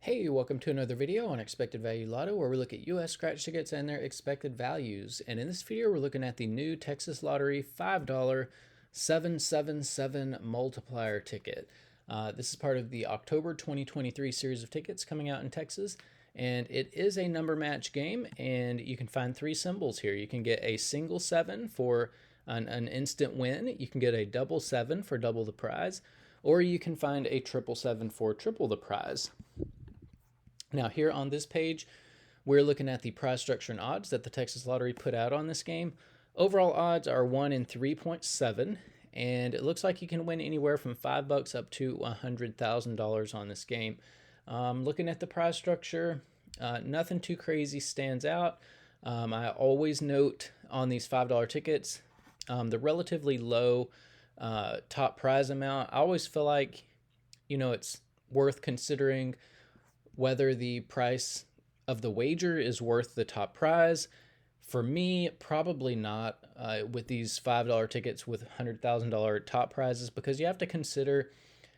Hey, welcome to another video on Expected Value Lotto, where we look at US scratch tickets and their expected values. And in this video, we're looking at the new Texas Lottery $5 777 multiplier ticket. This is part of the October 2023 series of tickets coming out in Texas. And it is a number match game, and you can find three symbols here. You can get a single 7 for an instant win. You can get a double 7 for double the prize, or you can find a triple 7 for triple the prize. Now here on this page, we're looking at the prize structure and odds that the Texas Lottery put out on this game. Overall odds are 1 in 3.7, and it looks like you can win anywhere from $5 up to $100,000 on this game. Looking at the prize structure, nothing too crazy stands out. I always note on these $5 tickets the relatively low top prize amount. I always feel like, it's worth considering whether the price of the wager is worth the top prize. For me, probably not with these $5 tickets with $100,000 top prizes, because you have to consider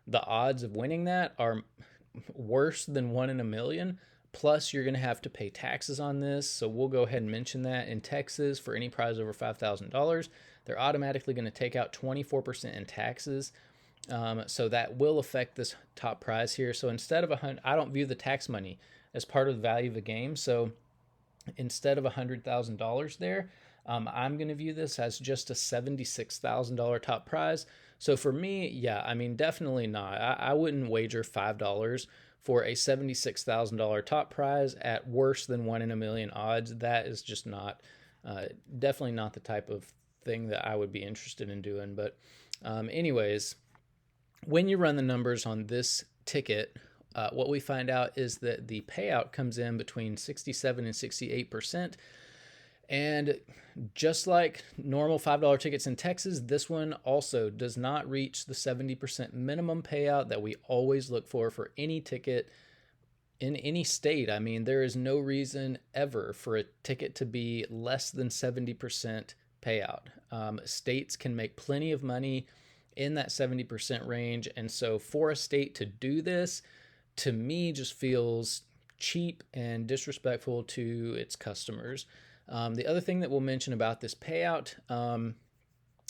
the odds of winning that are worse than 1 in a million. Plus, you're going to have to pay taxes on this. So we'll go ahead and mention that in Texas, for any prize over $5,000, they're automatically going to take out 24% in taxes. So that will affect this top prize here. So instead of I don't view the tax money as part of the value of the game. So instead of $100,000 there, I'm going to view this as just a $76,000 top prize. So for me, yeah, I mean, definitely not. I wouldn't wager $5 for a $76,000 top prize at worse than 1 in a million odds. That is just not, definitely not the type of thing that I would be interested in doing. But anyways, when you run the numbers on this ticket, what we find out is that the payout comes in between 67 and 68%. And just like normal $5 tickets in Texas, this one also does not reach the 70% minimum payout that we always look for any ticket in any state. I mean, there is no reason ever for a ticket to be less than 70% payout. States can make plenty of money in that 70% range. And so for a state to do this, to me, just feels cheap and disrespectful to its customers. The other thing that we'll mention about this payout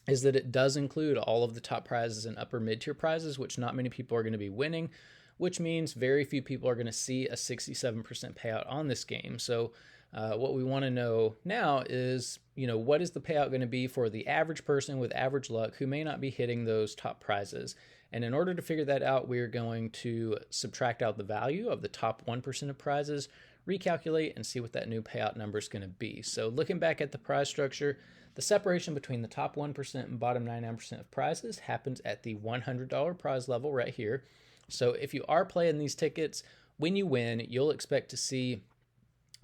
is that it does include all of the top prizes and upper mid-tier prizes, which not many people are going to be winning, which means very few people are going to see a 67% payout on this game. So what we want to know now is, what is the payout going to be for the average person with average luck who may not be hitting those top prizes? And in order to figure that out, we're going to subtract out the value of the top 1% of prizes, recalculate, and see what that new payout number is going to be. So looking back at the prize structure, the separation between the top 1% and bottom 99% of prizes happens at the $100 prize level right here. So if you are playing these tickets, when you win, you'll expect to see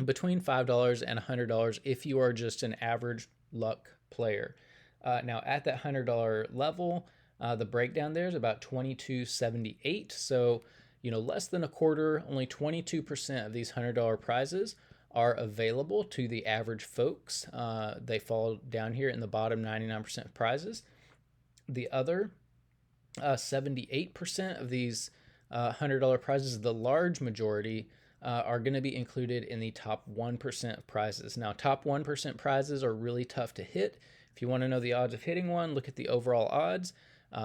between $5 and $100 if you are just an average luck player. Now at that $100 level, the breakdown there is about $22.78. So, less than a quarter, only 22% of these $100 prizes are available to the average folks. They fall down here in the bottom 99% of prizes. The other 78% of these $100 prizes, the large majority, are going to be included in the top 1% of prizes. Now, top 1% prizes are really tough to hit. If you want to know the odds of hitting one, look at the overall odds.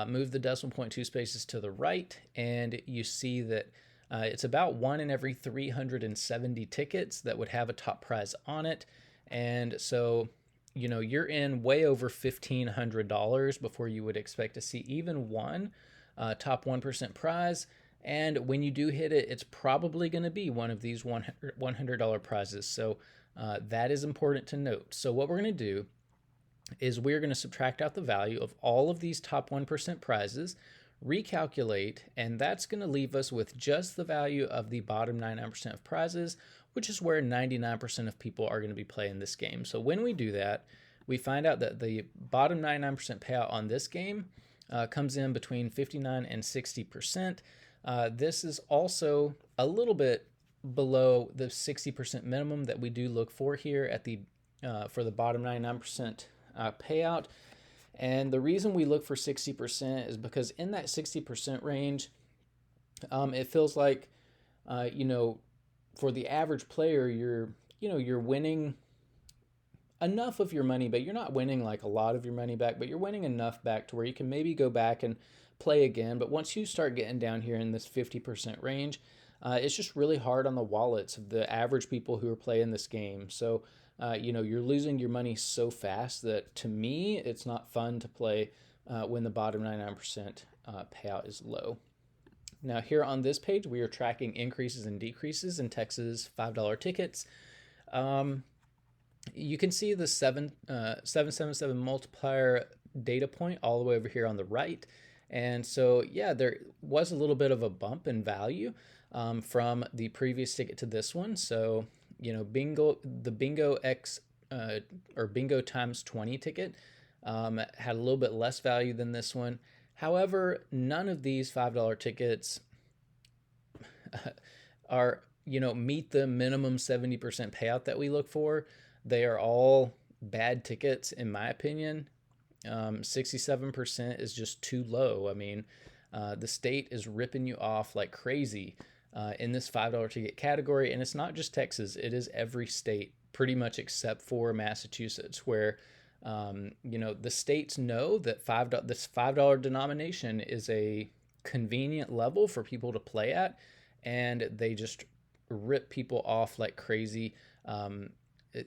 Move the decimal point 2 spaces to the right, and you see that it's about 1 in every 370 tickets that would have a top prize on it. And so, you're in way over $1,500 before you would expect to see even one top 1% prize. And when you do hit it, it's probably going to be one of these $100 prizes. So that is important to note. So what we're going to do is we're going to subtract out the value of all of these top 1% prizes, recalculate, and that's going to leave us with just the value of the bottom 99% of prizes, which is where 99% of people are going to be playing this game. So when we do that, we find out that the bottom 99% payout on this game comes in between 59 and 60%. This is also a little bit below the 60% minimum that we do look for here at the for the bottom 99% payout. And the reason we look for 60% is because in that 60% range, it feels like you know, for the average player, you're winning enough of your money, but you're not winning like a lot of your money back, but you're winning enough back to where you can maybe go back and play again. But once you start getting down here in this 50% range, it's just really hard on the wallets of the average people who are playing this game. So, you're losing your money so fast that to me, it's not fun to play when the bottom 99% payout is low. Now, here on this page, we are tracking increases and decreases in Texas $5 tickets. You can see the 777 multiplier data point all the way over here on the right. And so, yeah, there was a little bit of a bump in value from the previous ticket to this one. So, the Bingo X or Bingo times 20 ticket had a little bit less value than this one. However, none of these $5 tickets are, meet the minimum 70% payout that we look for. They are all bad tickets, in my opinion. 67% is just too low. I mean, the state is ripping you off like crazy in this $5 ticket category. And it's not just Texas, it is every state, pretty much except for Massachusetts, where the states know that this $5 denomination is a convenient level for people to play at, and they just rip people off like crazy.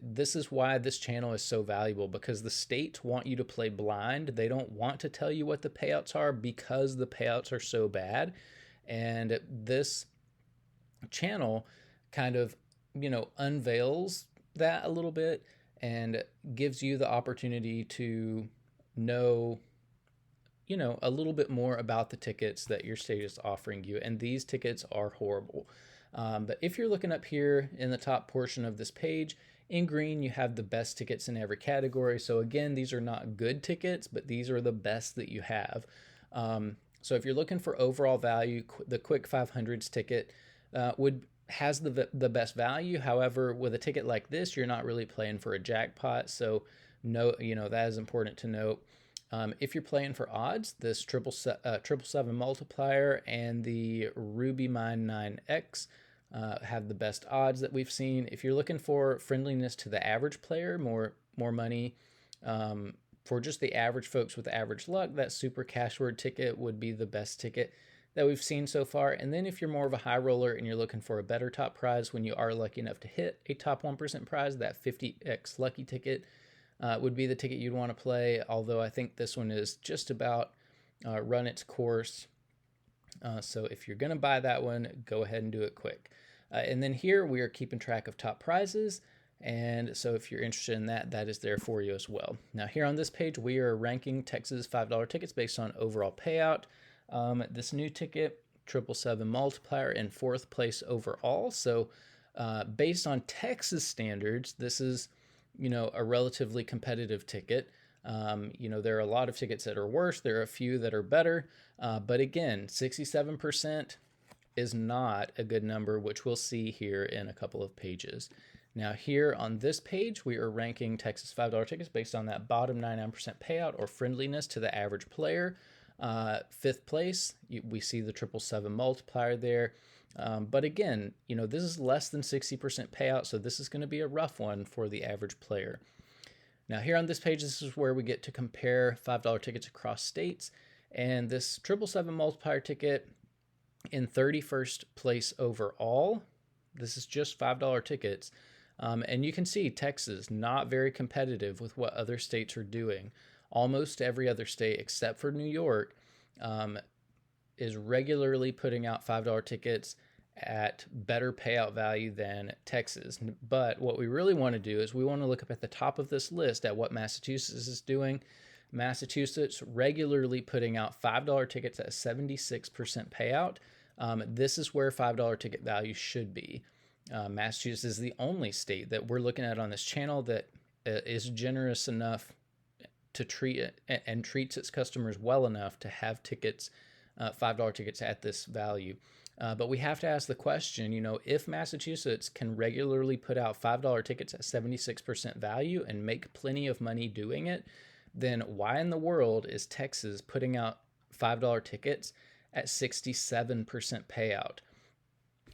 This is why this channel is so valuable, because the states want you to play blind. They don't want to tell you what the payouts are because the payouts are so bad. And this channel kind of, unveils that a little bit and gives you the opportunity to know, a little bit more about the tickets that your state is offering you. And these tickets are horrible. But if you're looking up here in the top portion of this page, in green, you have the best tickets in every category. So again, these are not good tickets, but these are the best that you have. So if you're looking for overall value, the Quick 500s ticket has the best value. However, with a ticket like this, you're not really playing for a jackpot. So that is important to note. If you're playing for odds, this 777 multiplier and the Ruby Mine 9X have the best odds that we've seen. If you're looking for friendliness to the average player, more money for just the average folks with average luck, that super cash word ticket would be the best ticket that we've seen so far. And then if you're more of a high roller and you're looking for a better top prize when you are lucky enough to hit a top 1% prize, that 50x lucky ticket would be the ticket you'd want to play. Although I think this one is just about run its course. So if you're going to buy that one, go ahead and do it quick. And then here we are keeping track of top prizes. And so if you're interested in that, that is there for you as well. Now here on this page, we are ranking Texas $5 tickets based on overall payout. This new ticket, 777 multiplier, in 4th place overall. So based on Texas standards, this is, a relatively competitive ticket. There are a lot of tickets that are worse. There are a few that are better. But again, 67% is not a good number, which we'll see here in a couple of pages. Now here on this page, we are ranking Texas $5 tickets based on that bottom 99% payout or friendliness to the average player. 5th place, we see the 777 multiplier there. But again, this is less than 60% payout, so this is going to be a rough one for the average player. Now here on this page, this is where we get to compare $5 tickets across states. And this 777 multiplier ticket in 31st place overall, this is just $5 tickets. And you can see Texas, not very competitive with what other states are doing. Almost every other state except for New York is regularly putting out $5 tickets at better payout value than Texas. But what we really want to do is we want to look up at the top of this list at what Massachusetts is doing. Massachusetts regularly putting out $5 tickets at 76% payout. This is where $5 ticket value should be. Massachusetts is the only state that we're looking at on this channel that is generous enough to treat it and treats its customers well enough to have tickets, $5 tickets at this value. But we have to ask the question, if Massachusetts can regularly put out $5 tickets at 76% value and make plenty of money doing it, then why in the world is Texas putting out $5 tickets at 67% payout?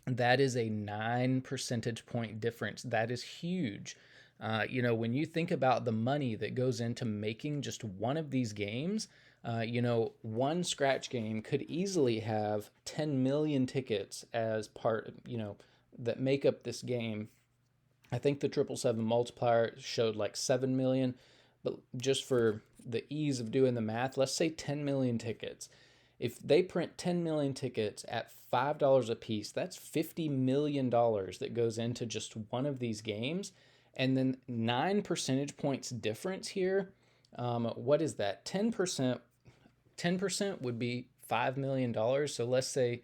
That is a 9 percentage point difference. That is huge. You know, when you think about the money that goes into making just one of these games, you know, one scratch game could easily have 10 million tickets as part, you know, that make up this game. I think the 777 multiplier showed like 7 million, but just for the ease of doing the math, let's say 10 million tickets. If they print 10 million tickets at $5 a piece, that's $50 million that goes into just one of these games. And then 9 percentage points difference here. What is that? 10%. 10% would be $5 million. So let's say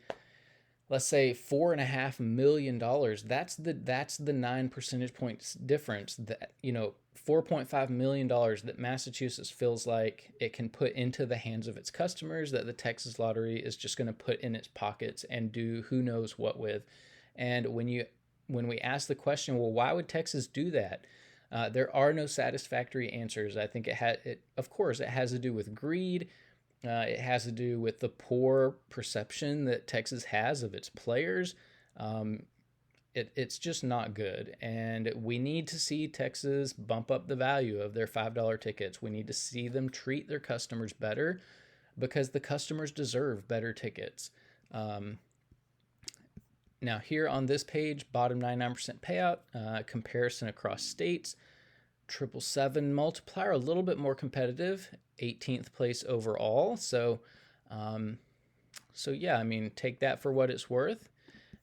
$4.5 million. That's the 9 percentage points difference, that, you know, $4.5 million that Massachusetts feels like it can put into the hands of its customers, that the Texas lottery is just going to put in its pockets and do who knows what with. And when we ask the question, well, why would Texas do that? There are no satisfactory answers. I think of course, it has to do with greed. It has to do with the poor perception that Texas has of its players. It's just not good. And we need to see Texas bump up the value of their $5 tickets. We need to see them treat their customers better, because the customers deserve better tickets. Now, here on this page, bottom 99% payout, comparison across states. 777 multiplier, a little bit more competitive, 18th place overall. So yeah, I mean, take that for what it's worth.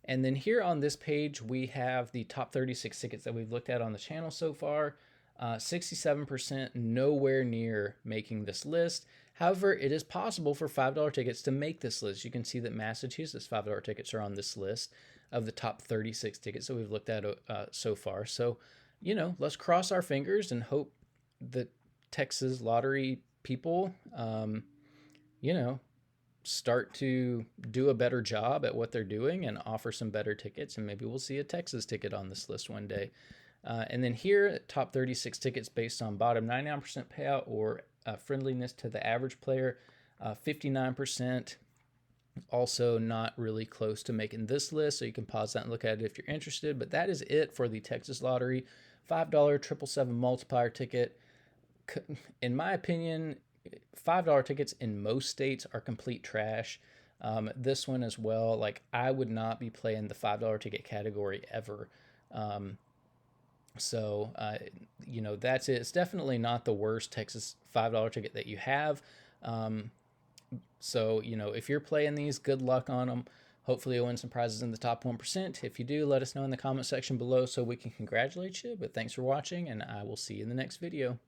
And then here on this page, we have the top 36 tickets that we've looked at on the channel so far. 67% nowhere near making this list. However, it is possible for $5 tickets to make this list. You can see that Massachusetts $5 tickets are on this list of the top 36 tickets that we've looked at so far. So, you know, let's cross our fingers and hope that Texas lottery people, you know, start to do a better job at what they're doing and offer some better tickets. And maybe we'll see a Texas ticket on this list one day. And then here, top 36 tickets based on bottom 99% payout or friendliness to the average player, 59%. Also not really close to making this list, so you can pause that and look at it if you're interested. But that is it for the Texas Lottery $5 777 multiplier ticket. In my opinion, $5 tickets in most states are complete trash. This one as well, like, I would not be playing the $5 ticket category ever. You know, that's it. It's definitely not the worst Texas $5 ticket that you have. So, you know, if you're playing these, good luck on them. Hopefully you'll win some prizes in the top 1%. If you do, let us know in the comment section below so we can congratulate you. But thanks for watching, and I will see you in the next video.